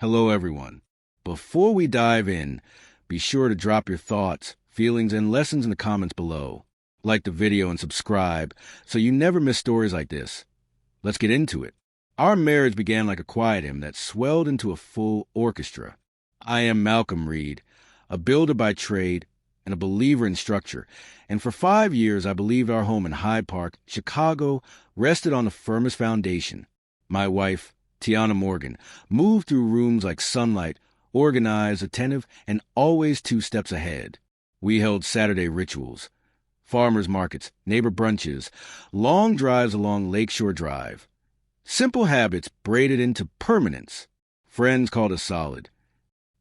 Hello, everyone. Before we dive in, be sure to drop your thoughts, feelings, and lessons in the comments below. Like the video and subscribe so you never miss stories like this. Let's get into it. Our marriage began like a quiet hymn that swelled into a full orchestra. I am Malcolm Reed, a builder by trade and a believer in structure, and for 5 years I believed our home in Hyde Park, Chicago, rested on the firmest foundation. My wife, Tiana Morgan, moved through rooms like sunlight, organized, attentive, and always 2 steps ahead. We held Saturday rituals, farmers markets, neighbor brunches, long drives along Lakeshore Drive. Simple habits braided into permanence. Friends called us solid.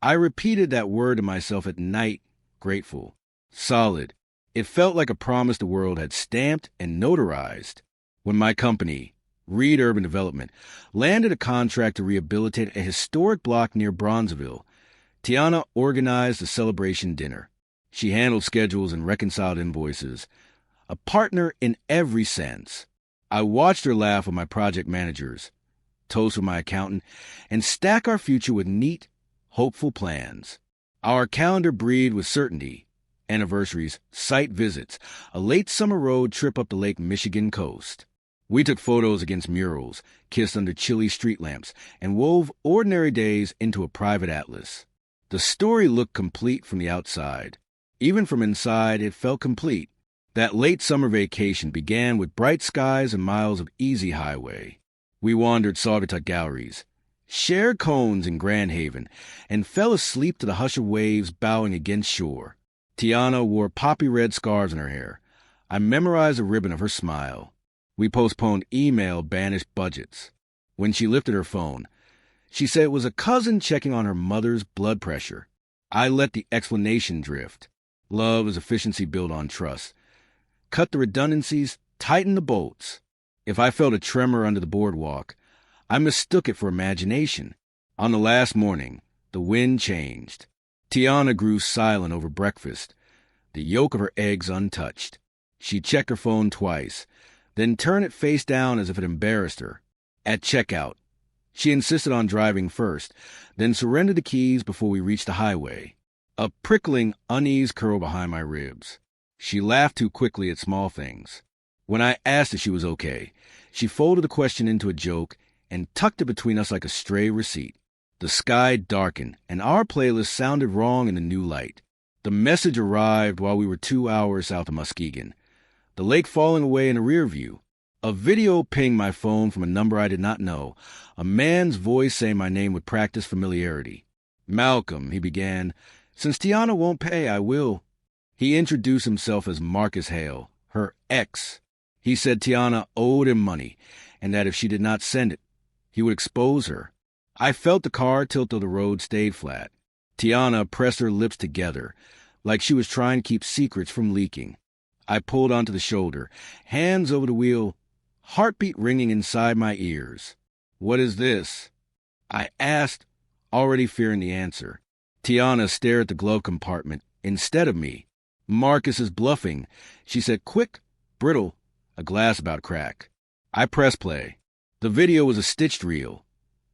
I repeated that word to myself at night, grateful. Solid. It felt like a promise the world had stamped and notarized. When my company, Reed Urban Development, landed a contract to rehabilitate a historic block near Bronzeville, Tiana organized a celebration dinner. She handled schedules and reconciled invoices. A partner in every sense. I watched her laugh with my project managers, toast with my accountant, and stack our future with neat, hopeful plans. Our calendar breathed with certainty. Anniversaries, site visits, a late summer road trip up the Lake Michigan coast. We took photos against murals, kissed under chilly street lamps, and wove ordinary days into a private atlas. The story looked complete from the outside. Even from inside, it felt complete. That late summer vacation began with bright skies and miles of easy highway. We wandered Saugatuck galleries, shared cones in Grand Haven, and fell asleep to the hush of waves bowing against shore. Tiana wore poppy red scarves in her hair. I memorized a ribbon of her smile. We postponed email-banished budgets. When she lifted her phone, she said it was a cousin checking on her mother's blood pressure. I let the explanation drift. Love is efficiency built on trust. Cut the redundancies, tighten the bolts. If I felt a tremor under the boardwalk, I mistook it for imagination. On the last morning, the wind changed. Tiana grew silent over breakfast, the yolk of her eggs untouched. She checked her phone twice, then turned it face down as if it embarrassed her. At checkout, she insisted on driving first, then surrendered the keys before we reached the highway. A prickling unease curled behind my ribs. She laughed too quickly at small things. When I asked if she was okay, she folded the question into a joke and tucked it between us like a stray receipt. The sky darkened, and our playlist sounded wrong in the new light. The message arrived while we were 2 hours south of Muskegon. The lake falling away in the rear view. A video pinged my phone from a number I did not know, a man's voice saying my name with practiced familiarity. "Malcolm," he began. "Since Tiana won't pay, I will." He introduced himself as Marcus Hale, her ex. He said Tiana owed him money, and that if she did not send it, he would expose her. I felt the car tilt though the road stayed flat. Tiana pressed her lips together, like she was trying to keep secrets from leaking. I pulled onto the shoulder, hands over the wheel, heartbeat ringing inside my ears. "What is this?" I asked, already fearing the answer. Tiana stared at the glove compartment instead of me. "Marcus is bluffing," she said, quick, brittle, a glass about to crack. I pressed play. The video was a stitched reel.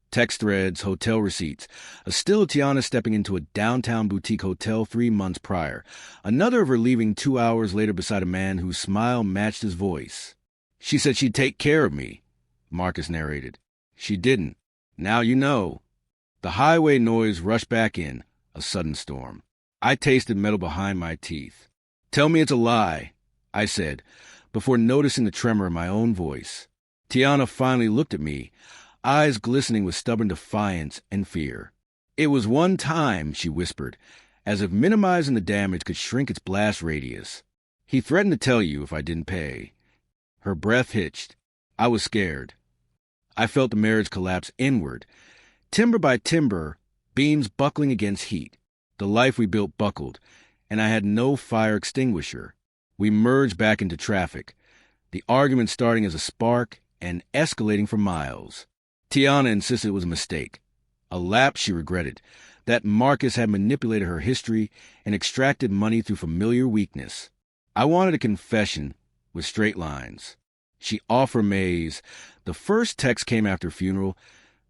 Text threads, hotel receipts, a still of Tiana stepping into a downtown boutique hotel 3 months prior, another of her leaving 2 hours later beside a man whose smile matched his voice. "She said she'd take care of me," Marcus narrated. "She didn't. Now you know." The highway noise rushed back in, a sudden storm. I tasted metal behind my teeth. "Tell me it's a lie," I said, before noticing the tremor in my own voice. Tiana finally looked at me, eyes glistening with stubborn defiance and fear. "It was one time," she whispered, as if minimizing the damage could shrink its blast radius. "He threatened to tell you if I didn't pay." Her breath hitched. I was scared. I felt the marriage collapse inward, timber by timber, beams buckling against heat. The life we built buckled, and I had no fire extinguisher. We merged back into traffic, the argument starting as a spark and escalating for miles. Tiana insisted it was a mistake, a lapse she regretted, that Marcus had manipulated her history and extracted money through familiar weakness. I wanted a confession with straight lines. She offered maze. The first text came after funeral,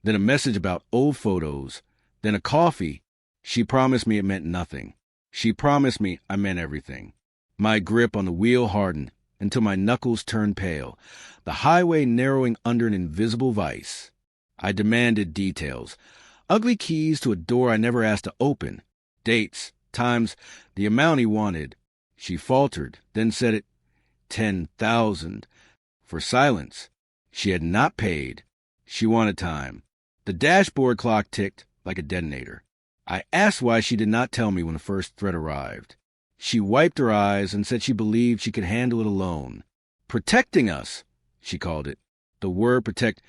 then a message about old photos, Then a coffee. She promised me it meant nothing. She promised me I meant everything. My grip on the wheel hardened until my knuckles turned pale, the highway narrowing under an invisible vice. I demanded details. Ugly keys to a door I never asked to open. Dates, times, the amount he wanted. She faltered, then said it. 10,000. For silence. She had not paid. She wanted time. The dashboard clock ticked like a detonator. I asked why she did not tell me when the first threat arrived. She wiped her eyes and said she believed she could handle it alone. Protecting us, she called it. The word protect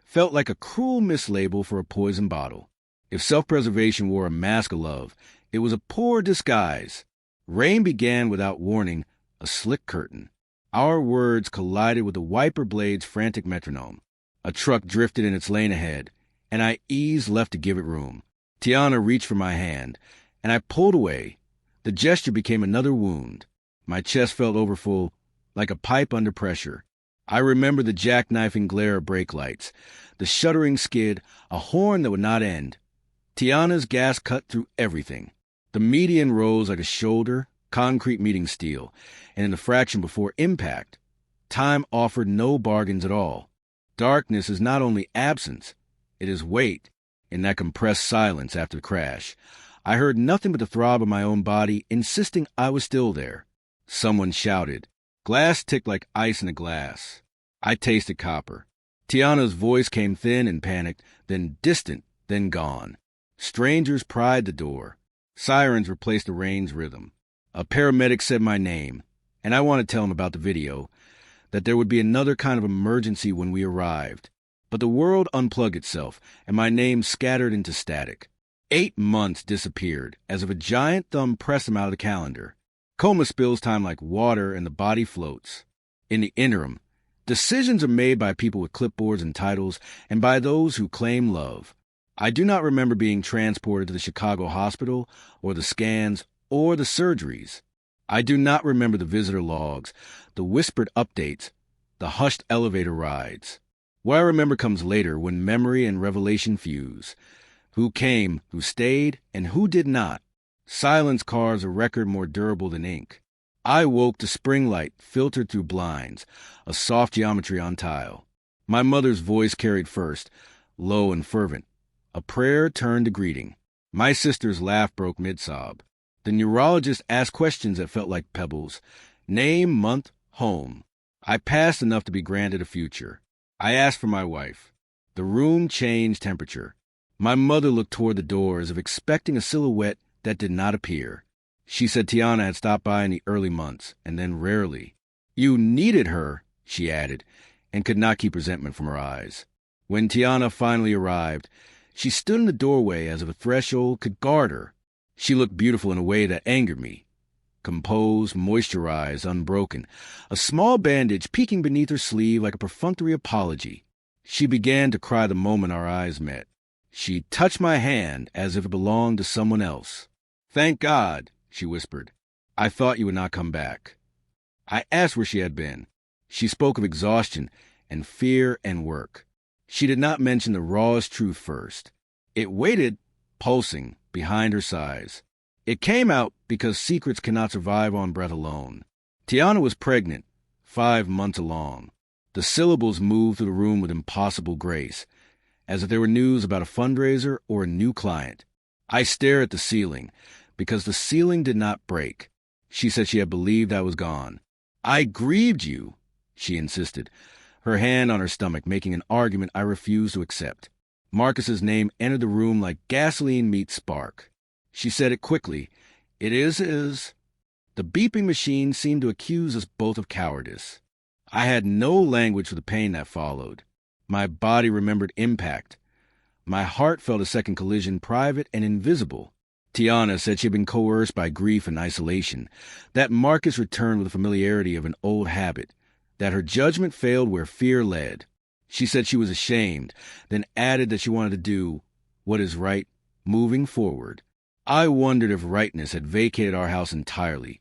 felt like a cruel mislabel for a poison bottle. If self-preservation wore a mask of love, it was a poor disguise. Rain began without warning, a slick curtain. Our words collided with the wiper blade's frantic metronome. A truck drifted in its lane ahead, and I eased left to give it room. Tiana reached for my hand, and I pulled away. The gesture became another wound. My chest felt overfull, like a pipe under pressure. I remember the jackknifing glare of brake lights, the shuddering skid, a horn that would not end. Tiana's gas cut through everything. The median rose like a shoulder, concrete meeting steel, and in the fraction before impact, time offered no bargains at all. Darkness is not only absence, it is weight. In that compressed silence after the crash, I heard nothing but the throb of my own body insisting I was still there. Someone shouted. Glass ticked like ice in a glass. I tasted copper. Tiana's voice came thin and panicked, then distant, then gone. Strangers pried the door. Sirens replaced the rain's rhythm. A paramedic said my name, and I wanted to tell him about the video, that there would be another kind of emergency when we arrived. But the world unplugged itself, and my name scattered into static. 8 months disappeared, as if a giant thumb pressed them out of the calendar. Coma spills time like water, and the body floats. In the interim, decisions are made by people with clipboards and titles, and by those who claim love. I do not remember being transported to the Chicago hospital, or the scans, or the surgeries. I do not remember the visitor logs, the whispered updates, the hushed elevator rides. What I remember comes later when memory and revelation fuse. Who came, who stayed, and who did not. Silence carves a record more durable than ink. I woke to spring light filtered through blinds, a soft geometry on tile. My mother's voice carried first, low and fervent. A prayer turned to greeting. My sister's laugh broke mid-sob. The neurologist asked questions that felt like pebbles. Name, month, home. I passed enough to be granted a future. I asked for my wife. The room changed temperature. My mother looked toward the door as if expecting a silhouette that did not appear. She said Tiana had stopped by in the early months, and then rarely. You needed her, she added, and could not keep resentment from her eyes. When Tiana finally arrived, she stood in the doorway as if a threshold could guard her. She looked beautiful in a way that angered me. Composed, moisturized, unbroken, a small bandage peeking beneath her sleeve like a perfunctory apology. She began to cry the moment our eyes met. She touched my hand as if it belonged to someone else. Thank God, she whispered. I thought you would not come back. I asked where she had been. She spoke of exhaustion and fear and work. She did not mention the rawest truth first. It waited, pulsing, behind her sighs. It came out because secrets cannot survive on breath alone. Tiana was pregnant, 5 months along. The syllables moved through the room with impossible grace, as if they were news about a fundraiser or a new client. I stared at the ceiling, because the ceiling did not break. She said she had believed I was gone. I grieved you, she insisted, her hand on her stomach making an argument I refused to accept. Marcus's name entered the room like gasoline meets spark. She said it quickly. It is. The beeping machine seemed to accuse us both of cowardice. I had no language for the pain that followed. My body remembered impact. My heart felt a second collision, private and invisible. Tiana said she had been coerced by grief and isolation, that Marcus returned with the familiarity of an old habit, that her judgment failed where fear led. She said she was ashamed, then added that she wanted to do what is right, moving forward. I wondered if rightness had vacated our house entirely,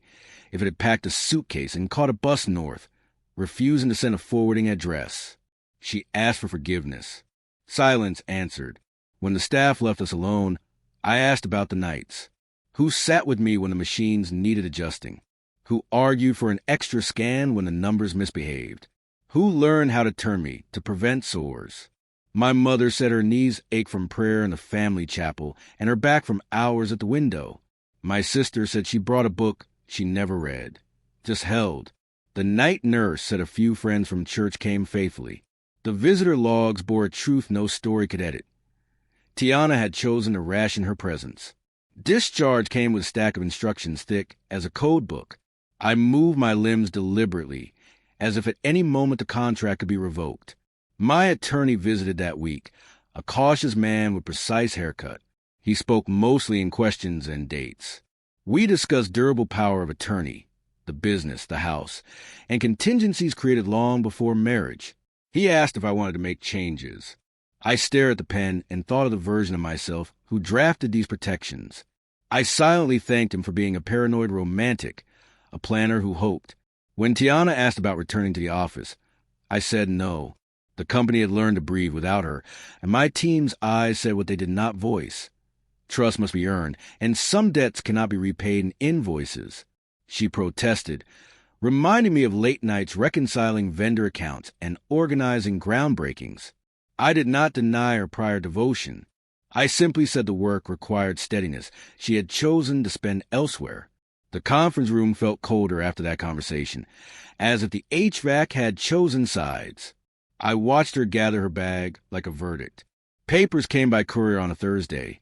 if it had packed a suitcase and caught a bus north, refusing to send a forwarding address. She asked for forgiveness. Silence answered. When the staff left us alone, I asked about the nights. Who sat with me when the machines needed adjusting? Who argued for an extra scan when the numbers misbehaved? Who learned how to turn me to prevent sores? My mother said her knees ached from prayer in the family chapel and her back from hours at the window. My sister said she brought a book she never read, just held. The night nurse said a few friends from church came faithfully. The visitor logs bore a truth no story could edit. Tiana had chosen to ration her presence. Discharge came with a stack of instructions thick as a code book. I moved my limbs deliberately, as if at any moment the contract could be revoked. My attorney visited that week, a cautious man with precise haircut. He spoke mostly in questions and dates. We discussed durable power of attorney, the business, the house, and contingencies created long before marriage. He asked if I wanted to make changes. I stared at the pen and thought of the version of myself who drafted these protections. I silently thanked him for being a paranoid romantic, a planner who hoped. When Tiana asked about returning to the office, I said no. The company had learned to breathe without her, and my team's eyes said what they did not voice. Trust must be earned, and some debts cannot be repaid in invoices. She protested, reminding me of late nights reconciling vendor accounts and organizing groundbreakings. I did not deny her prior devotion. I simply said the work required steadiness she had chosen to spend elsewhere. The conference room felt colder after that conversation, as if the HVAC had chosen sides. I watched her gather her bag like a verdict. Papers came by courier on a Thursday,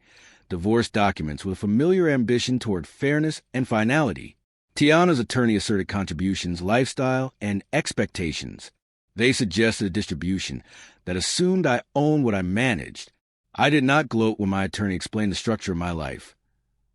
divorce documents with a familiar ambition toward fairness and finality. Tiana's attorney asserted contributions, lifestyle, and expectations. They suggested a distribution that assumed I owned what I managed. I did not gloat when my attorney explained the structure of my life.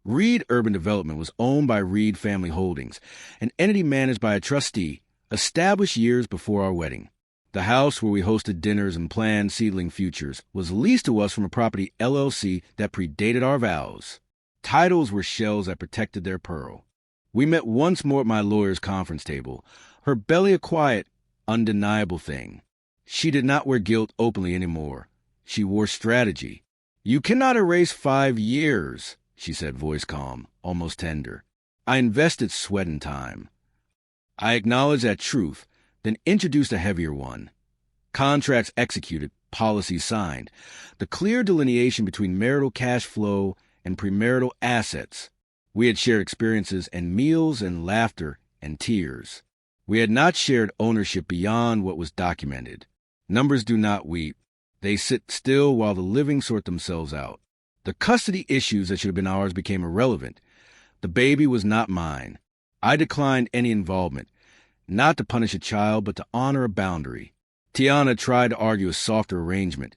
Reed Urban Development was owned by Reed Family Holdings, an entity managed by a trustee established years before our wedding. The house where we hosted dinners and planned seedling futures was leased to us from a property LLC that predated our vows. Titles were shells that protected their pearl. We met once more at my lawyer's conference table, her belly a quiet, undeniable thing. She did not wear guilt openly anymore. She wore strategy. You cannot erase 5 years, she said, voice calm, almost tender. I invested sweat and time. I acknowledged that truth, then introduced a heavier one. Contracts executed, policies signed, the clear delineation between marital cash flow and premarital assets. We had shared experiences and meals and laughter and tears. We had not shared ownership beyond what was documented. Numbers do not weep. They sit still while the living sort themselves out. The custody issues that should have been ours became irrelevant. The baby was not mine. I declined any involvement, not to punish a child, but to honor a boundary. Tiana tried to argue a softer arrangement,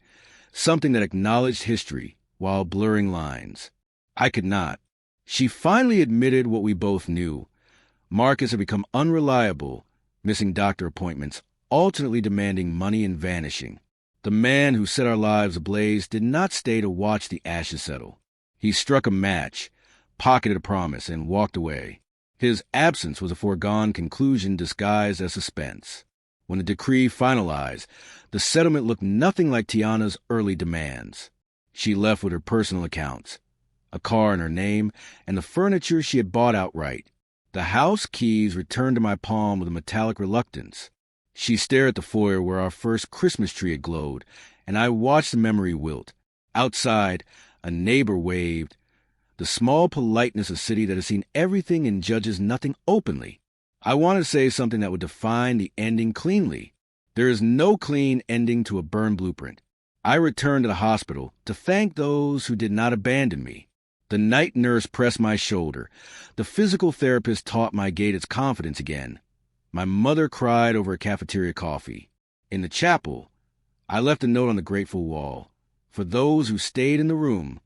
something that acknowledged history while blurring lines. I could not. She finally admitted what we both knew. Marcus had become unreliable, missing doctor appointments, alternately demanding money and vanishing. The man who set our lives ablaze did not stay to watch the ashes settle. He struck a match, pocketed a promise, and walked away. His absence was a foregone conclusion disguised as suspense. When the decree finalized, the settlement looked nothing like Tiana's early demands. She left with her personal accounts, a car in her name, and the furniture she had bought outright. The house keys returned to my palm with a metallic reluctance. She stared at the foyer where our first Christmas tree had glowed, and I watched the memory wilt. Outside, a neighbor waved. The small politeness of a city that has seen everything and judges nothing openly. I wanted to say something that would define the ending cleanly. There is no clean ending to a burn blueprint. I returned to the hospital to thank those who did not abandon me. The night nurse pressed my shoulder. The physical therapist taught my gait its confidence again. My mother cried over a cafeteria coffee. In the chapel, I left a note on the grateful wall. For those who stayed in the room,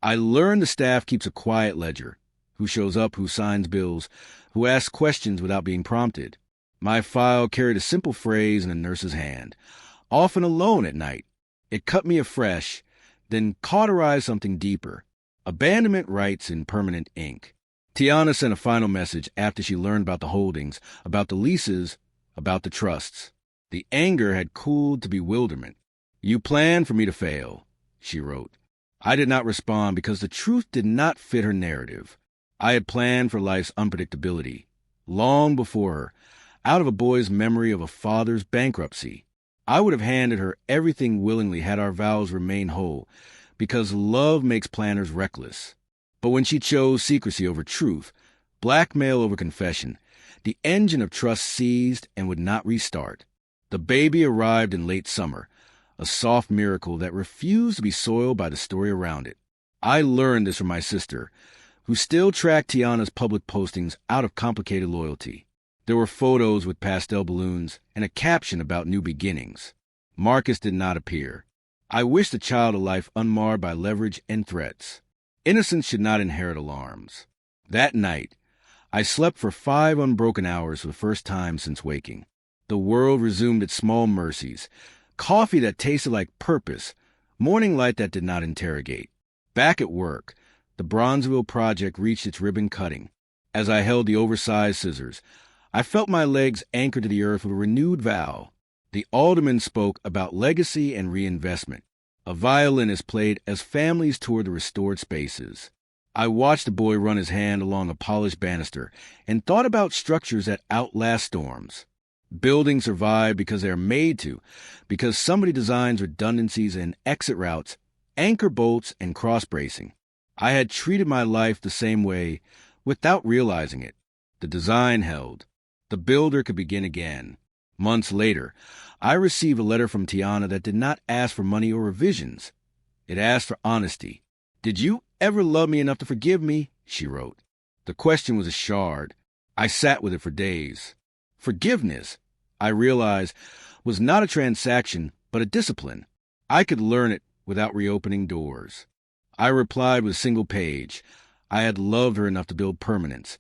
I learned the staff keeps a quiet ledger. Who shows up, who signs bills, who asks questions without being prompted. My file carried a simple phrase in a nurse's hand, often alone at night. It cut me afresh, then cauterized something deeper. Abandonment writes in permanent ink. Tiana sent a final message after she learned about the holdings, about the leases, about the trusts. The anger had cooled to bewilderment. You planned for me to fail, she wrote. I did not respond because the truth did not fit her narrative. I had planned for life's unpredictability, long before her, out of a boy's memory of a father's bankruptcy. I would have handed her everything willingly had our vows remained whole, because love makes planners reckless. But when she chose secrecy over truth, blackmail over confession, the engine of trust seized and would not restart. The baby arrived in late summer, a soft miracle that refused to be soiled by the story around it. I learned this from my sister, who still tracked Tiana's public postings out of complicated loyalty. There were photos with pastel balloons and a caption about new beginnings. Marcus did not appear. I wished the child a life unmarred by leverage and threats. Innocence should not inherit alarms. That night, I slept for 5 unbroken hours for the first time since waking. The world resumed its small mercies. Coffee that tasted like purpose, morning light that did not interrogate. Back at work, the Bronzeville project reached its ribbon cutting. As I held the oversized scissors, I felt my legs anchored to the earth with a renewed vow. The alderman spoke about legacy and reinvestment. A violinist played as families toured the restored spaces. I watched the boy run his hand along a polished banister and thought about structures that outlast storms. Buildings survive because they are made to, because somebody designs redundancies and exit routes, anchor bolts, and cross-bracing. I had treated my life the same way without realizing it. The design held. The builder could begin again. Months later, I received a letter from Tiana that did not ask for money or revisions. It asked for honesty. "Did you ever love me enough to forgive me?" she wrote. The question was a shard. I sat with it for days. Forgiveness, I realized, was not a transaction, but a discipline. I could learn it without reopening doors. I replied with a single page. I had loved her enough to build permanence,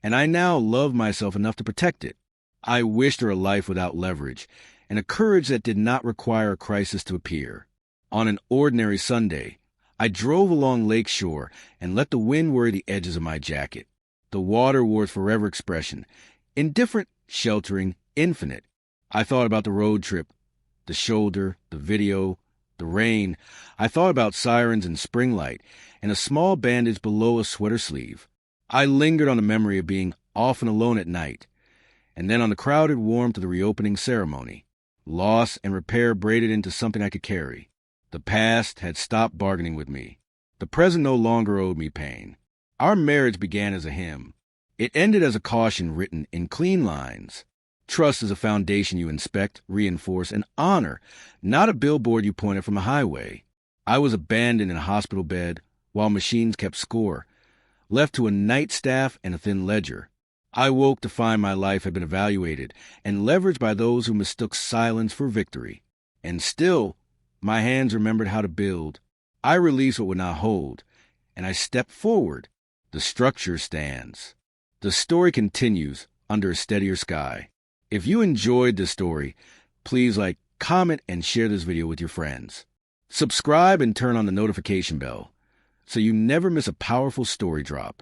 and I now loved myself enough to protect it. I wished her a life without leverage, and a courage that did not require a crisis to appear. On an ordinary Sunday, I drove along Lake Shore and let the wind worry the edges of my jacket. The water wore its forever expression, indifferent, sheltering, infinite. I thought about the road trip, the shoulder, the video, the rain. I thought about sirens and spring light, and a small bandage below a sweater sleeve. I lingered on the memory of being often alone at night, and then on the crowded warmth of the reopening ceremony. Loss and repair braided into something I could carry. The past had stopped bargaining with me. The present no longer owed me pain. Our marriage began as a hymn. It ended as a caution written in clean lines. Trust is a foundation you inspect, reinforce, and honor, not a billboard you point at from a highway. I was abandoned in a hospital bed while machines kept score, left to a night staff and a thin ledger. I woke to find my life had been evaluated and leveraged by those who mistook silence for victory. And still, my hands remembered how to build. I released what would not hold, and I stepped forward. The structure stands. The story continues under a steadier sky. If you enjoyed this story, please like, comment, and share this video with your friends. Subscribe and turn on the notification bell so you never miss a powerful story drop.